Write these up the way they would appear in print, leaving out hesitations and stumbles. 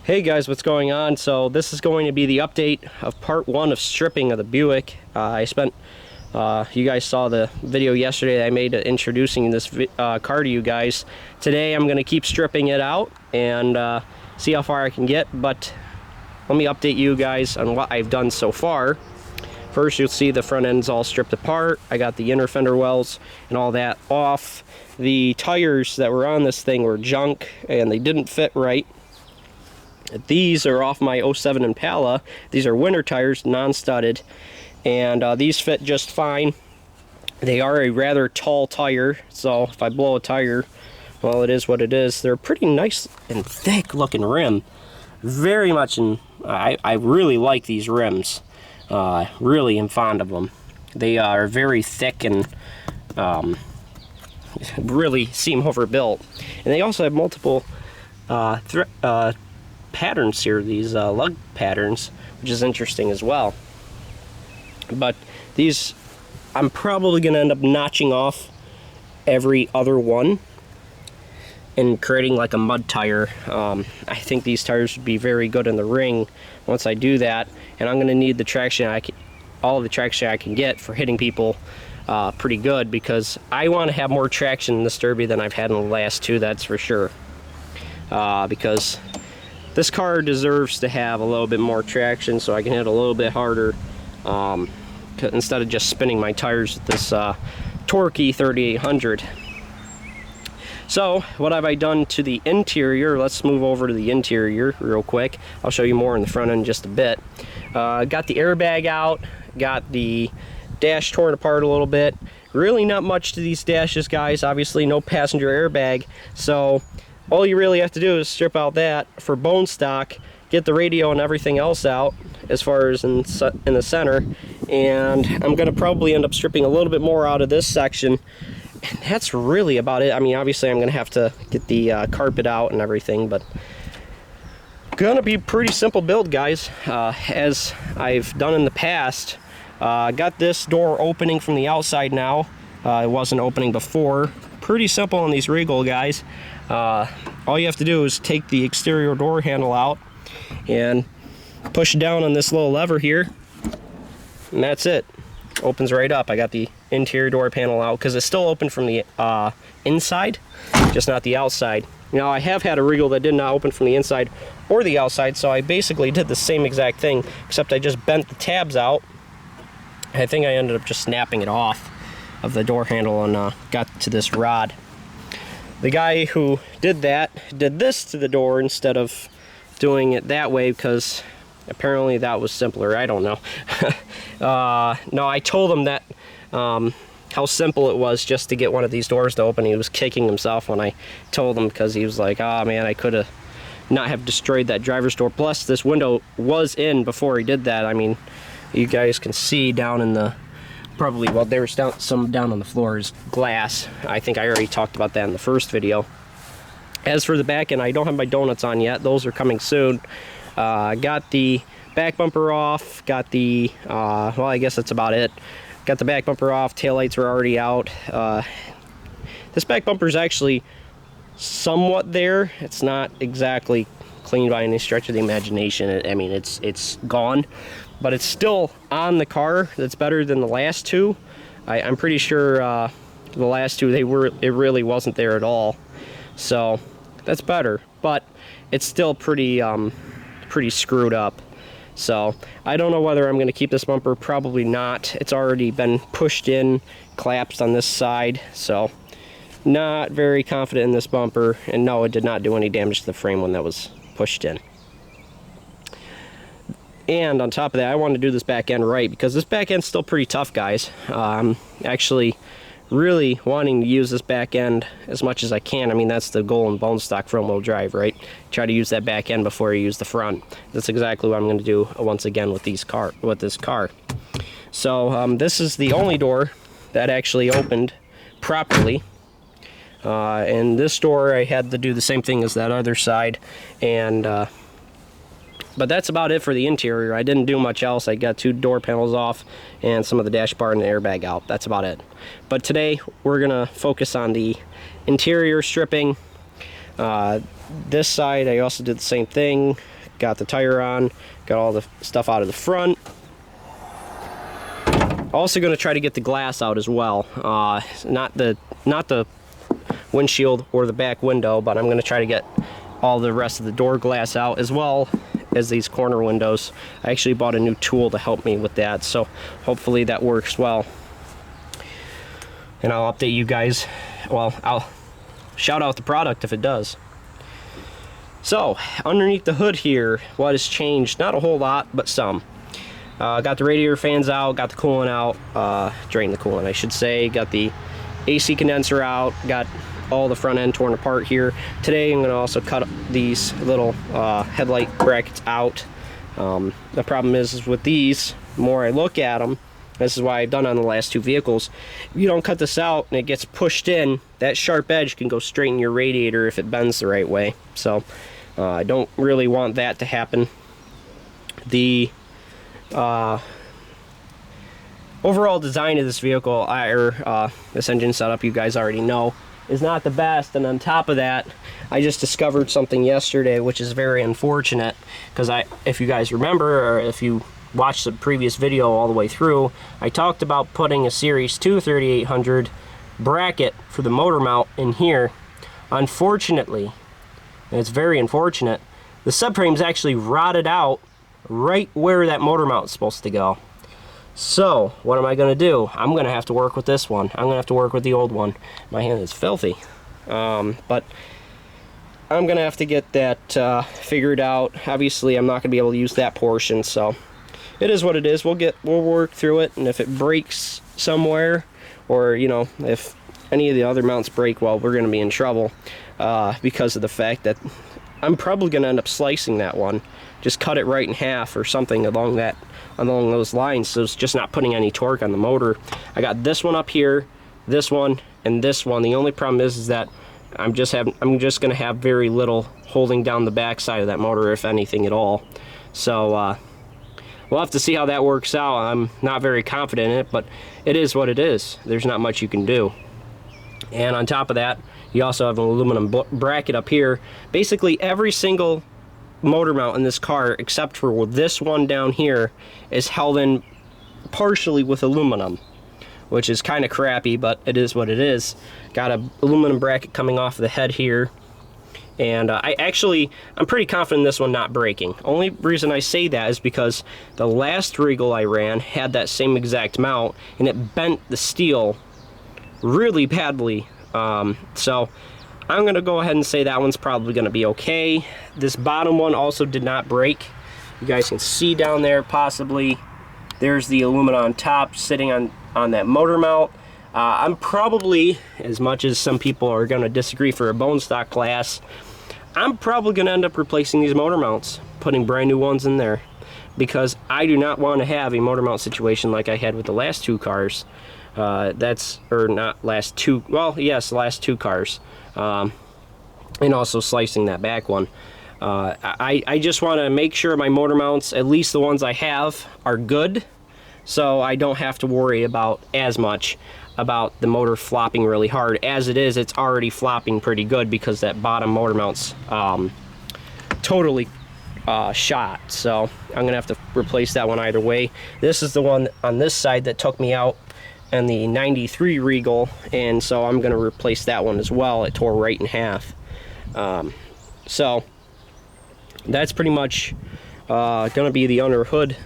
Hey guys, what's going on? So this is going to be the update of part 1 of stripping of the Buick. You guys saw the video yesterday that I made introducing this car to you guys. Today I'm going to keep stripping it out and see how far I can get, but let me update you guys on what I've done so far. First, you'll see the front end's all stripped apart. I got the inner fender wells and all that off. The tires that were on this thing were junk and they didn't fit right. These are off my '07 Impala. These are winter tires, non-studded, and these fit just fine. They are a rather tall tire, so if I blow a tire, well, it is what it is. They're a pretty nice and thick looking rim. Very much I really like these rims. Really am fond of them. They are very thick and really seem overbuilt. And they also have multiple patterns here, these lug patterns, which is interesting as well. But these, I'm probably going to end up notching off every other one and creating like a mud tire. I think these tires would be very good in the ring once I do that, and I'm going to need the traction all the traction I can get for hitting people pretty good, because I want to have more traction in this Derby than I've had in the last two, that's for sure. Because this car deserves to have a little bit more traction so I can hit a little bit harder instead of just spinning my tires with this torquey 3800. So what have I done to the interior? Let's move over to the interior real quick. I'll show you more in the front end in just a bit. Got the airbag out, got the dash torn apart a little bit. Really not much to these dashes, guys. Obviously no passenger airbag, so all you really have to do is strip out that for bone stock, get the radio and everything else out as far as in the center, and I'm going to probably end up stripping a little bit more out of this section, and that's really about it. I mean, obviously I'm going to have to get the carpet out and everything, but gonna be pretty simple build, guys, as I've done in the past. Got this door opening from the outside now. It wasn't opening before. Pretty simple on these Regal, guys. All you have to do is take the exterior door handle out and push down on this little lever here, and that's it. Opens right up. I got the interior door panel out because it's still open from the inside, just not the outside. Now, I have had a Regal that did not open from the inside or the outside, so I basically did the same exact thing, except I just bent the tabs out. I think I ended up just snapping it off of the door handle and got to this rod. The guy who did that did this to the door instead of doing it that way, because apparently that was simpler. I don't know. No, I told him that how simple it was just to get one of these doors to open. He was kicking himself when I told him, because he was like, "Oh man, I could have not have destroyed that driver's door." Plus, this window was in before he did that. I mean, you guys can see down in the well, there's some down on the floor is glass. I think I already talked about that in the first video. As for the back end, I don't have my donuts on yet. Those are coming soon. Got the back bumper off. Got the, well, I guess that's about it. Got the back bumper off. Taillights are already out. This back bumper is actually somewhat there. It's not exactly clean by any stretch of the imagination. I mean, it's gone, but it's still on the car. That's better than the last two. I'm pretty sure the last two, it really wasn't there at all. So that's better, but it's still pretty screwed up. So I don't know whether I'm going to keep this bumper. Probably not. It's already been pushed in, collapsed on this side, so not very confident in this bumper. And no, it did not do any damage to the frame when that was pushed in. And on top of that, I want to do this back end right, because this back end's still pretty tough, guys. I'm actually really wanting to use this back end as much as I can. I mean, that's the goal in bone stock front wheel drive, right? Try to use that back end before you use the front. That's exactly what I'm going to do once again with this car. So this is the only door that actually opened properly. And this door, I had to do the same thing as that other side, and but that's about it for the interior. I didn't do much else. I got two door panels off and some of the dash bar and the airbag out. That's about it. But today we're gonna focus on the interior stripping. This side I also did the same thing, got the tire on, got all the stuff out of the front. Also going to try to get the glass out as well, not the windshield or the back window, but I'm going to try to get all the rest of the door glass out as well as these corner windows. I actually bought a new tool to help me with that, so hopefully that works well. And I'll update you guys. Well, I'll shout out the product if it does. So, underneath the hood here, what has changed? Not a whole lot, but some. Got the radiator fans out, got the coolant out, drained the coolant I should say, got the AC condenser out, got all the front end torn apart here. Today I'm going to also cut these little headlight brackets out. The problem is with these, the more I look at them, this is why I've done on the last two vehicles, if you don't cut this out and it gets pushed in, that sharp edge can go straight in your radiator if it bends the right way. So I don't really want that to happen. The overall design of this vehicle, this engine setup, you guys already know, is not the best. And on top of that, I just discovered something yesterday which is very unfortunate, because if you guys remember, or if you watched the previous video all the way through, I talked about putting a Series 2 3800 bracket for the motor mount in here. Unfortunately, and it's very unfortunate, the subframe's actually rotted out right where that motor mount is supposed to go. So what am I going to do? I'm going to have to work with this one. I'm going to have to work with the old one. My hand is filthy, but I'm going to have to get that figured out. Obviously I'm not going to be able to use that portion, so it is what it is. We'll work through it, and if it breaks somewhere, or you know, if any of the other mounts break, well, we're going to be in trouble because of the fact that I'm probably going to end up slicing that one. Just cut it right in half or something along those lines, so it's just not putting any torque on the motor. I got this one up here, this one, and this one. The only problem is that I'm just going to have very little holding down the back side of that motor, if anything at all. So we'll have to see how that works out. I'm not very confident in it, but it is what it is. There's not much you can do. And on top of that, you also have an aluminum bracket up here. Basically every single motor mount in this car, except for this one down here, is held in partially with aluminum, which is kind of crappy, but it is what it is. Got a aluminum bracket coming off the head here, and I'm pretty confident this one not breaking. Only reason I say that is because the last Regal I ran had that same exact mount, and it bent the steel really badly. So I'm going to go ahead and say that one's probably going to be okay. This bottom one also did not break. You guys can see down there possibly. There's the aluminum on top sitting on that motor mount. I'm probably, as much as some people are going to disagree for a bone stock class, I'm probably going to end up replacing these motor mounts, putting brand new ones in there, because I do not want to have a motor mount situation like I had with the last two cars. Last two cars. And also slicing that back one. I just want to make sure my motor mounts, at least the ones I have, are good, so I don't have to worry about as much about the motor flopping really hard. As it is, it's already flopping pretty good because that bottom motor mount's totally shot. So I'm gonna have to replace that one either way. This is the one on this side that took me out and the 93 Regal, and so I'm going to replace that one as well. It tore right in half. So that's pretty much going to be the under hood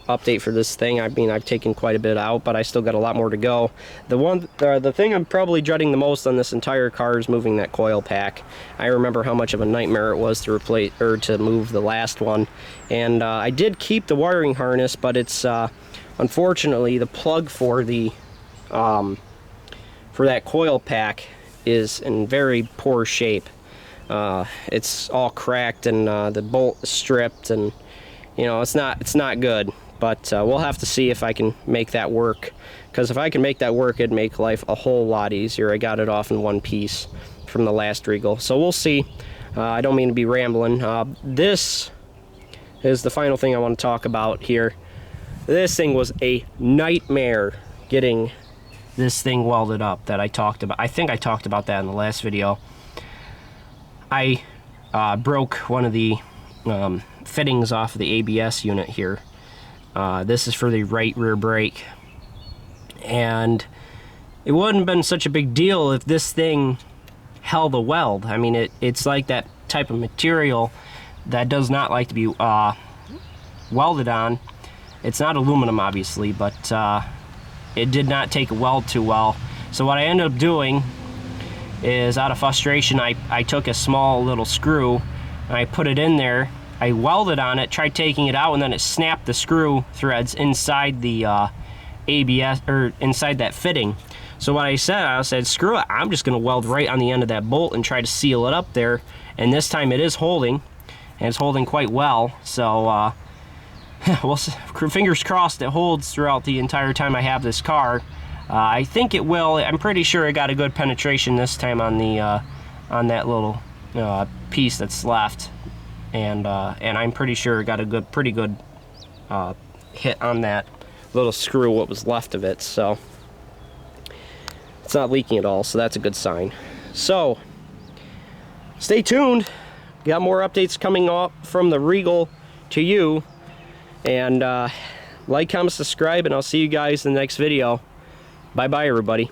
update for this thing. I mean, I've taken quite a bit out, but I still got a lot more to go. The thing I'm probably dreading the most on this entire car is moving that coil pack. I remember how much of a nightmare it was to replace or to move the last one, and I did keep the wiring harness, but it's unfortunately the plug for that coil pack is in very poor shape. It's all cracked, and the bolt is stripped, and you know, it's not good. But we'll have to see if I can make that work, because if I can make that work, it'd make life a whole lot easier. I got it off in one piece from the last Regal, so we'll see. I don't mean to be rambling. This is the final thing I want to talk about here. This thing was a nightmare getting this thing welded up that I talked about. I think I talked about that in the last video. I broke one of the fittings off of the ABS unit here. This is for the right rear brake, and it wouldn't have been such a big deal if this thing held a weld. I mean, it's like that type of material that does not like to be welded on. It's not aluminum, obviously, but it did not take a weld too well. So what I ended up doing is, out of frustration, I took a small little screw and I put it in there. I welded on it, tried taking it out, and then it snapped the screw threads inside the ABS, or inside that fitting. So what I said, screw it, I'm just gonna weld right on the end of that bolt and try to seal it up there. And this time it is holding, and it's holding quite well. So well, fingers crossed it holds throughout the entire time I have this car. I think it will. I'm pretty sure it got a good penetration this time on the on that little piece that's left, and I'm pretty sure it got a pretty good hit on that little screw, what was left of it. So it's not leaking at all, so that's a good sign. So stay tuned. Got more updates coming up from the Regal to you. And like, comment, subscribe, and I'll see you guys in the next video. Bye-bye, everybody.